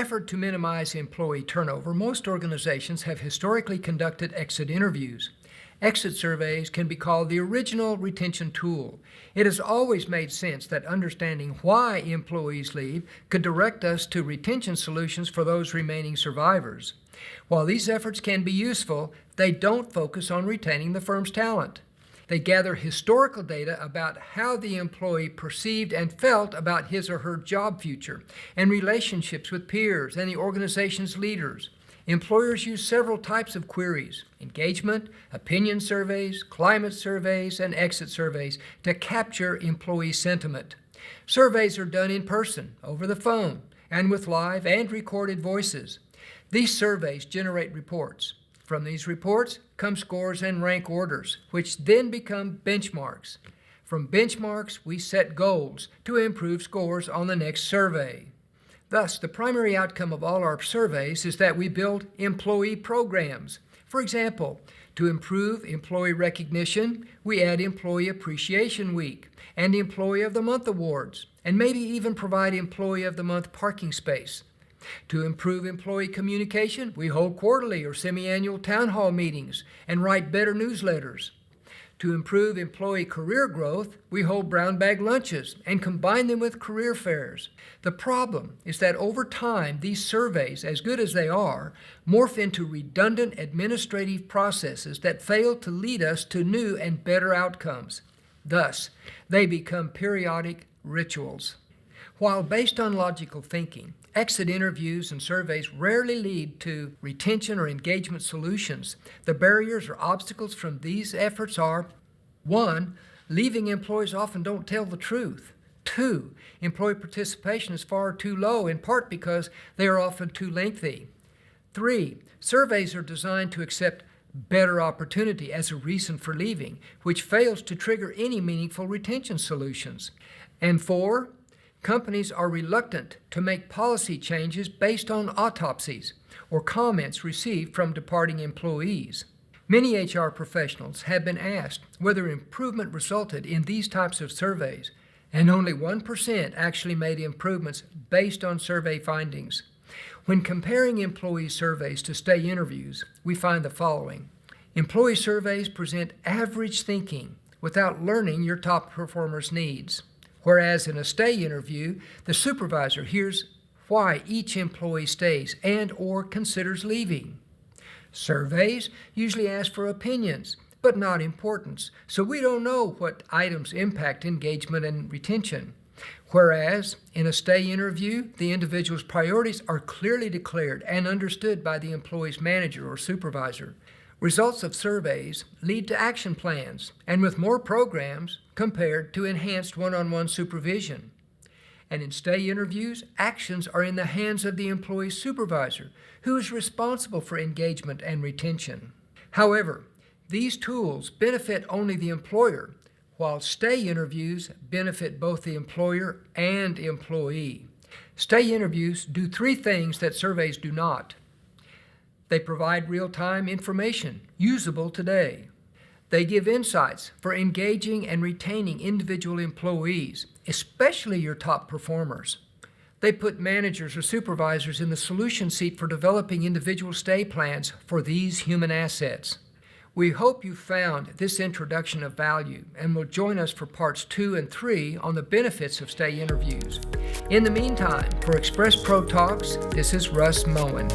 effort to minimize employee turnover, most organizations have historically conducted exit interviews. Exit surveys can be called the original retention tool. It has always made sense that understanding why employees leave could direct us to retention solutions for those remaining survivors. While these efforts can be useful, they don't focus on retaining the firm's talent. They gather historical data about how the employee perceived and felt about his or her job future, and relationships with peers and the organization's leaders. Employers use several types of queries: engagement, opinion surveys, climate surveys, and exit surveys to capture employee sentiment. Surveys are done in person, over the phone, and with live and recorded voices. These surveys generate reports. From these reports come scores and rank orders, which then become benchmarks. From benchmarks, we set goals to improve scores on the next survey. Thus, the primary outcome of all our surveys is that we build employee programs. For example, to improve employee recognition, we add Employee Appreciation Week and Employee of the Month awards, and maybe even provide Employee of the Month parking space. To improve employee communication, we hold quarterly or semi-annual town hall meetings and write better newsletters. To improve employee career growth, we hold brown bag lunches and combine them with career fairs. The problem is that over time, these surveys, as good as they are, morph into redundant administrative processes that fail to lead us to new and better outcomes. Thus, they become periodic rituals. While based on logical thinking, exit interviews and surveys rarely lead to retention or engagement solutions. The barriers or obstacles from these efforts are: 1. Leaving employees often don't tell the truth. 2. Employee participation is far too low, in part because they are often too lengthy. 3. Surveys are designed to accept better opportunity as a reason for leaving, which fails to trigger any meaningful retention solutions. And 4. Companies are reluctant to make policy changes based on autopsies or comments received from departing employees. Many HR professionals have been asked whether improvement resulted in these types of surveys, and only 1% actually made improvements based on survey findings. When comparing employee surveys to stay interviews, we find the following. Employee surveys present average thinking without learning your top performers' needs. Whereas in a stay interview, the supervisor hears why each employee stays and/or considers leaving. Surveys usually ask for opinions, but not importance, so we don't know what items impact engagement and retention. Whereas in a stay interview, the individual's priorities are clearly declared and understood by the employee's manager or supervisor. Results of surveys lead to action plans, and with more programs compared to enhanced one-on-one supervision. And in stay interviews, actions are in the hands of the employee's supervisor, who is responsible for engagement and retention. However, these tools benefit only the employer, while stay interviews benefit both the employer and employee. Stay interviews do 3 things that surveys do not. They provide real-time information, usable today. They give insights for engaging and retaining individual employees, especially your top performers. They put managers or supervisors in the solution seat for developing individual stay plans for these human assets. We hope you found this introduction of value and will join us for parts 2 and 3 on the benefits of stay interviews. In the meantime, for Express Pro Talks, this is Russ Moen.